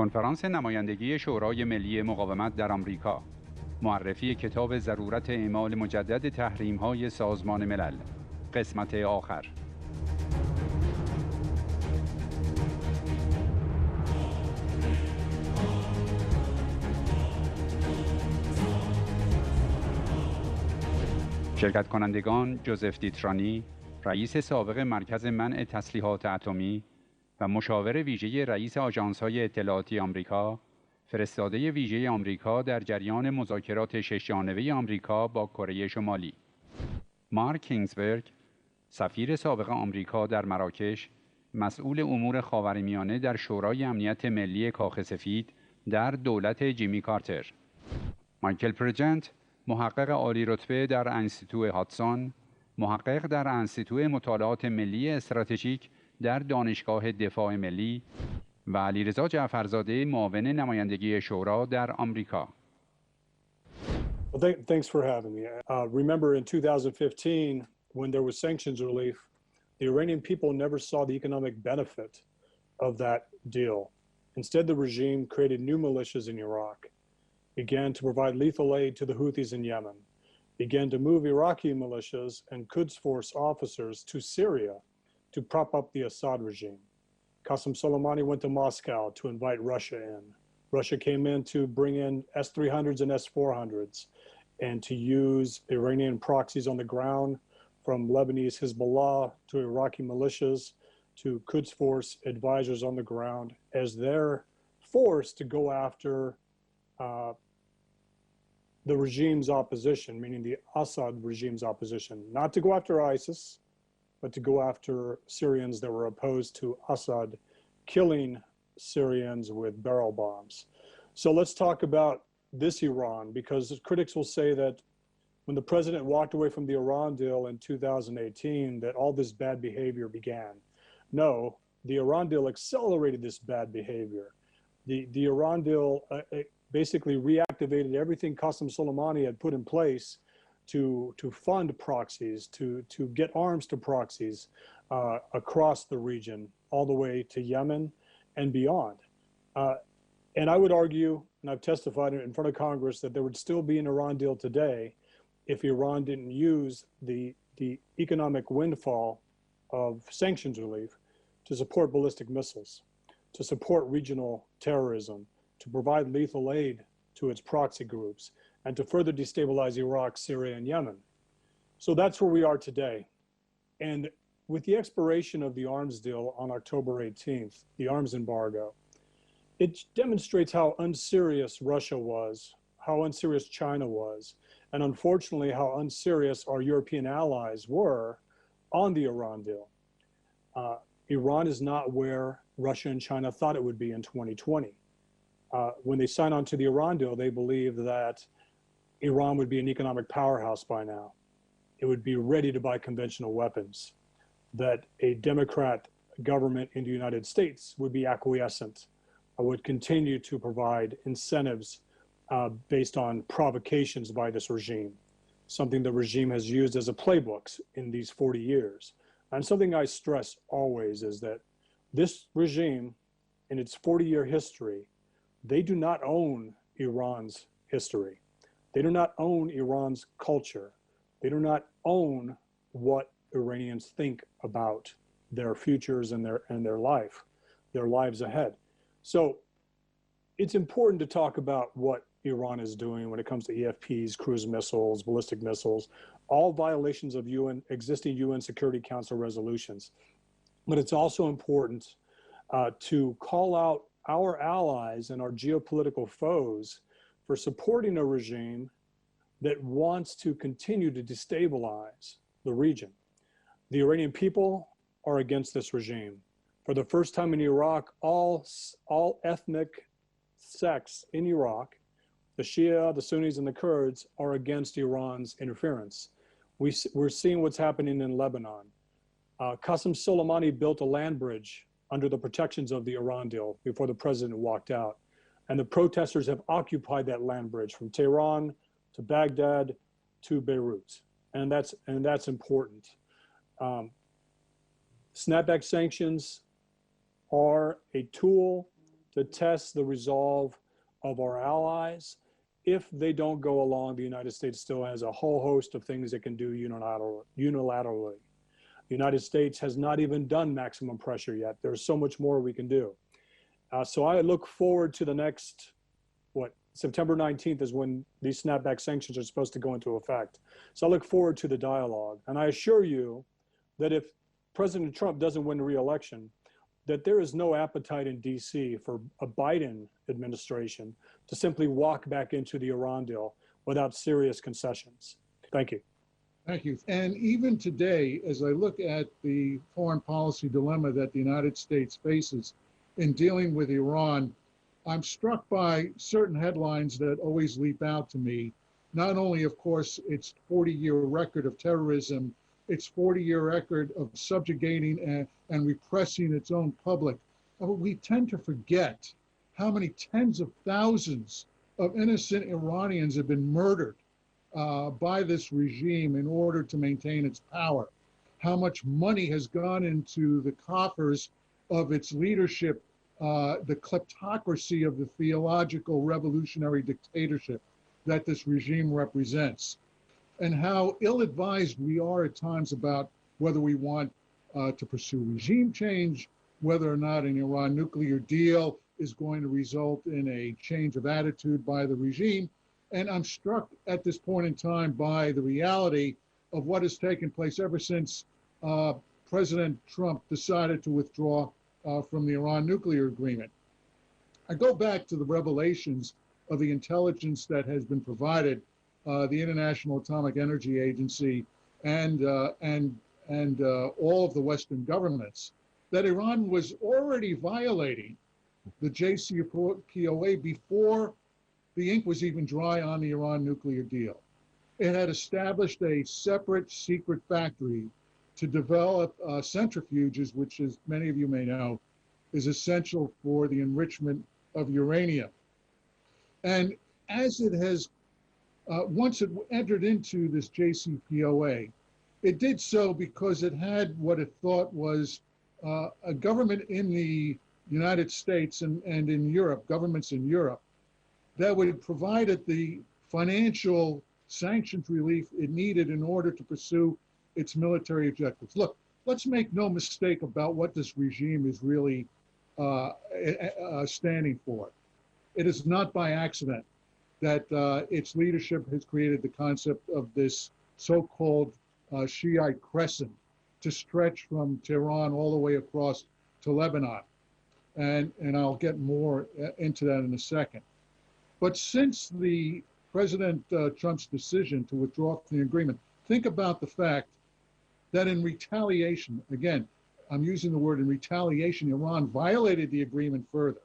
کنفرانس نمایندگی شورای ملی مقاومت در آمریکا، معرفی کتاب ضرورت اعمال مجدد تحریمهای سازمان ملل، قسمت آخر. شرکت کنندگان جوزف ديتراني، رئیس سابق مرکز منع تسليحات اتمی و مشاور ویژه رئیس آژانس‌های اطلاعاتی آمریکا، فرستاده ویژه آمریکا در جریان مذاکرات شش‌جانبه آمریکا با کره شمالی. مارک کینگزبرگ، سفیر سابق آمریکا در مراکش، مسئول امور خاورمیانه در شورای امنیت ملی کاخ سفید در دولت جیمی کارتر. مایکل پرجنت، محقق عالی رتبه در انستیتو هاتسون، محقق در انستیتو مطالعات ملی استراتژیک در دانشگاه دفاع ملی و علیرضا جعفرزاده، معاون نمایندگی شورا در آمریکا. Well, thanks for having me. Remember in 2015, when there was sanctions relief, the Iranian people never saw the economic benefit of that deal. Instead, the regime created new militias in Iraq, began to provide lethal aid to the Houthis in Yemen, began to move Iraqi militias and Quds Force officers to Syria to prop up the Assad regime. Qasem Soleimani went to Moscow to invite Russia in. Russia came in to bring in S-300s and S-400s and to use Iranian proxies on the ground, from Lebanese Hezbollah to Iraqi militias to Quds Force advisors on the ground, as they're forced to go after the regime's opposition, meaning the Assad regime's opposition, not to go after ISIS, but to go after Syrians that were opposed to Assad, killing Syrians with barrel bombs. So let's talk about this Iran, because critics will say that when the president walked away from the Iran deal in 2018, that all this bad behavior began. No, the Iran deal accelerated this bad behavior. The Iran deal basically reactivated everything Qasem Soleimani had put in place to fund proxies, to get arms to proxies across the region, all the way to Yemen and beyond. And I would argue, and I've testified in front of Congress, that there would still be an Iran deal today if Iran didn't use the economic windfall of sanctions relief to support ballistic missiles, to support regional terrorism, to provide lethal aid to its proxy groups, and to further destabilize Iraq, Syria, and Yemen. So that's where we are today. And with the expiration of the arms deal on October 18th, the arms embargo, it demonstrates how unserious Russia was, how unserious China was, and unfortunately how unserious our European allies were on the Iran deal. Iran is not where Russia and China thought it would be in 2020. When they signed on to the Iran deal, they believed that Iran would be an economic powerhouse by now. It would be ready to buy conventional weapons, that a Democrat government in the United States would be acquiescent, would continue to provide incentives based on provocations by this regime, something the regime has used as a playbook in these 40 years. And something I stress always is that this regime, in its 40-year history, they do not own Iran's history. They do not own Iran's culture. They do not own what Iranians think about their futures and their life, their lives ahead. So it's important to talk about what Iran is doing when it comes to EFPs, cruise missiles, ballistic missiles, all violations of existing UN Security Council resolutions. But it's also important to call out our allies and our geopolitical foes for supporting a regime that wants to continue to destabilize the region. The Iranian people are against this regime. For the first time in Iraq, all ethnic sects in Iraq, the Shia, the Sunnis, and the Kurds, are against Iran's interference. We're seeing what's happening in Lebanon. Qasem Soleimani built a land bridge under the protections of the Iran deal before the president walked out. And the protesters have occupied that land bridge from Tehran to Baghdad to Beirut. And that's important. Snapback sanctions are a tool to test the resolve of our allies. If they don't go along, the United States still has a whole host of things it can do unilaterally. The United States has not even done maximum pressure yet. There's so much more we can do. So I look forward to the next, September 19th is when these snapback sanctions are supposed to go into effect. So I look forward to the dialogue. And I assure you that if President Trump doesn't win re-election, that there is no appetite in DC for a Biden administration to simply walk back into the Iran deal without serious concessions. Thank you. Thank you. And even today, as I look at the foreign policy dilemma that the United States faces in dealing with Iran, I'm struck by certain headlines that always leap out to me. Not only, of course, its 40-year record of terrorism, its 40-year record of subjugating and repressing its own public. But we tend to forget how many tens of thousands of innocent Iranians have been murdered by this regime in order to maintain its power. How much money has gone into the coffers of its leadership, the kleptocracy of the theological revolutionary dictatorship that this regime represents, and how ill-advised we are at times about whether we want to pursue regime change, whether or not an Iran nuclear deal is going to result in a change of attitude by the regime. And I'm struck at this point in time by the reality of what has taken place ever since President Trump decided to withdraw from the Iran nuclear agreement. I go back to the revelations of the intelligence that has been provided the International Atomic Energy Agency and all of the Western governments, that Iran was already violating the JCPOA before the ink was even dry on the Iran nuclear deal. It had established a separate secret factory to develop centrifuges, which, as many of you may know, is essential for the enrichment of uranium. And as it has once it entered into this JCPOA, it did so because it had what it thought was a government in the United States and in Europe, governments in Europe, that would provide it the financial sanctions relief it needed in order to pursue its military objectives. Look, let's make no mistake about what this regime is really standing for. It is not by accident that its leadership has created the concept of this so-called Shiite crescent to stretch from Tehran all the way across to Lebanon. And I'll get more into that in a second. But since the President Trump's decision to withdraw from the agreement, think about the fact that in retaliation, again, I'm using the word in retaliation, Iran violated the agreement further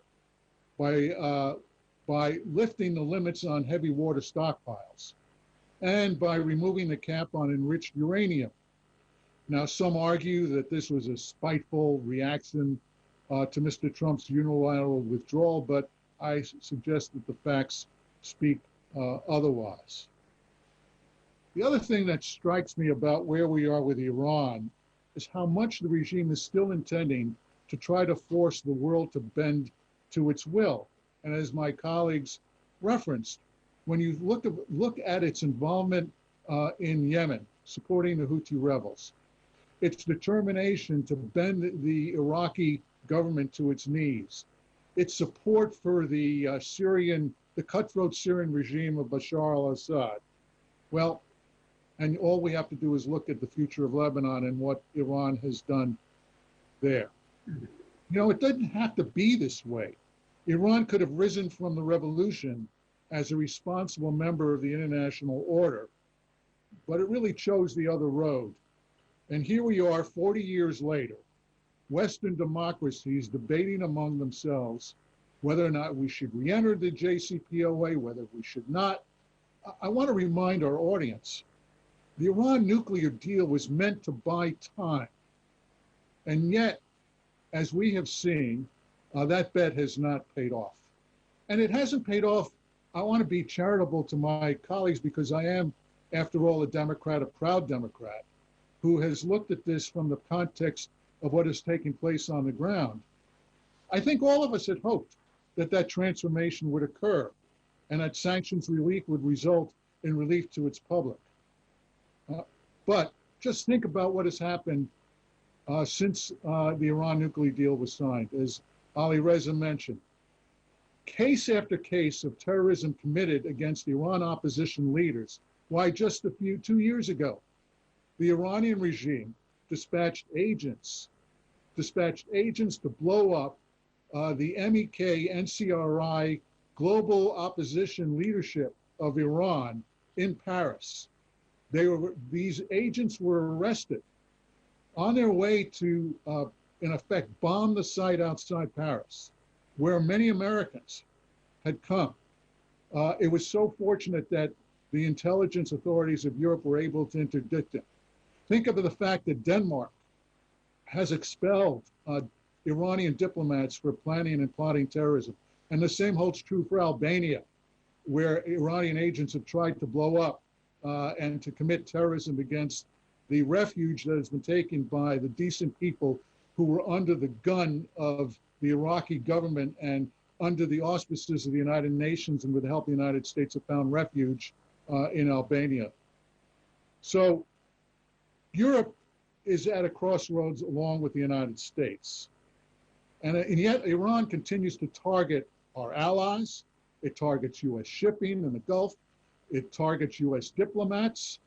by lifting the limits on heavy water stockpiles and by removing the cap on enriched uranium. Now, some argue that this was a spiteful reaction to Mr. Trump's unilateral withdrawal, but I suggest that the facts speak otherwise. The other thing that strikes me about where we are with Iran is how much the regime is still intending to try to force the world to bend to its will. And as my colleagues referenced, when you look at its involvement in Yemen, supporting the Houthi rebels, its determination to bend the Iraqi government to its knees, its support for the cutthroat Syrian regime of Bashar al-Assad. Well, and all we have to do is look at the future of Lebanon and what Iran has done there. You know, it doesn't have to be this way. Iran could have risen from the revolution as a responsible member of the international order, but it really chose the other road. And here we are 40 years later, Western democracies debating among themselves whether or not we should re-enter the JCPOA, whether we should not. I want to remind our audience, the Iran nuclear deal was meant to buy time. And yet, as we have seen, that bet has not paid off. And it hasn't paid off. I want to be charitable to my colleagues because I am, after all, a Democrat, a proud Democrat, who has looked at this from the context of what is taking place on the ground. I think all of us had hoped that that transformation would occur and that sanctions relief would result in relief to its public. But just think about what has happened since the Iran nuclear deal was signed. As Ali Reza mentioned, case after case of terrorism committed against Iran opposition leaders. Why, just 2 years ago, the Iranian regime dispatched agents to blow up the MEK NCRI global opposition leadership of Iran in Paris. These agents were arrested on their way to, in effect, bomb the site outside Paris, where many Americans had come. It was so fortunate that the intelligence authorities of Europe were able to interdict it. Think of the fact that Denmark has expelled Iranian diplomats for planning and plotting terrorism. And the same holds true for Albania, where Iranian agents have tried to blow up and to commit terrorism against the refuge that has been taken by the decent people who were under the gun of the Iraqi government and under the auspices of the United Nations and with the help of the United States have found refuge in Albania. So Europe is at a crossroads along with the United States. And yet Iran continues to target our allies. It targets U.S. shipping in the Gulf. It targets U.S. diplomats.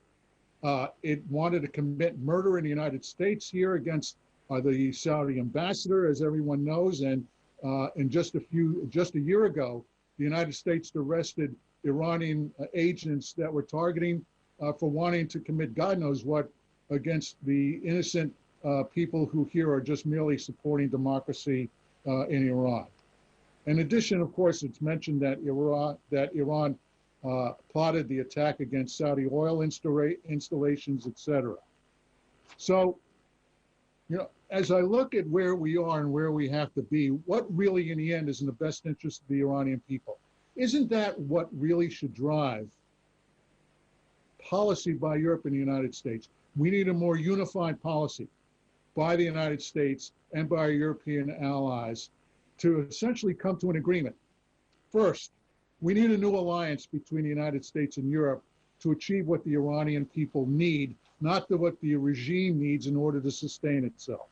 It wanted to commit murder in the United States here against the Saudi ambassador, as everyone knows. And just a year ago, the United States arrested Iranian agents that were targeting for wanting to commit God knows what against the innocent people who here are just merely supporting democracy in Iran. In addition, of course, it's mentioned that Iran plotted the attack against Saudi oil installations, etc. So, you know, as I look at where we are and where we have to be, what really in the end is in the best interest of the Iranian people? Isn't that what really should drive policy by Europe and the United States? We need a more unified policy by the United States and by our European allies to essentially come to an agreement. First, we need a new alliance between the United States and Europe to achieve what the Iranian people need, not what the regime needs in order to sustain itself.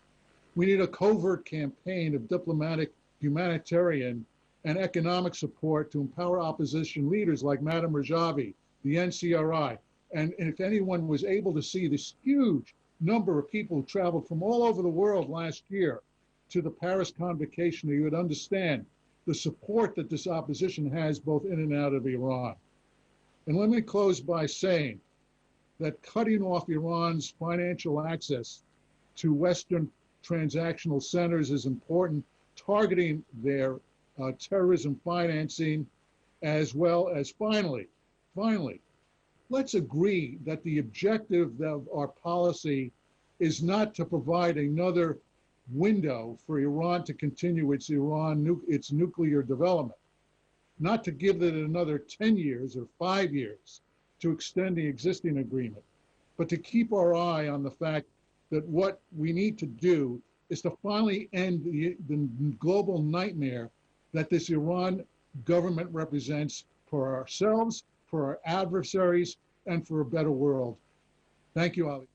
We need a covert campaign of diplomatic, humanitarian, and economic support to empower opposition leaders like Madam Rajavi, the NCRI. And if anyone was able to see this huge number of people who traveled from all over the world last year to the Paris convocation, you would understand the support that this opposition has both in and out of Iran. And let me close by saying that cutting off Iran's financial access to Western transactional centers is important, targeting their terrorism financing, as well as finally, let's agree that the objective of our policy is not to provide another window for Iran to continue its nuclear development, not to give it another 10 years or 5 years to extend the existing agreement, but to keep our eye on the fact that what we need to do is to finally end the global nightmare that this Iran government represents for ourselves, for our adversaries, and for a better world. Thank you, Ali.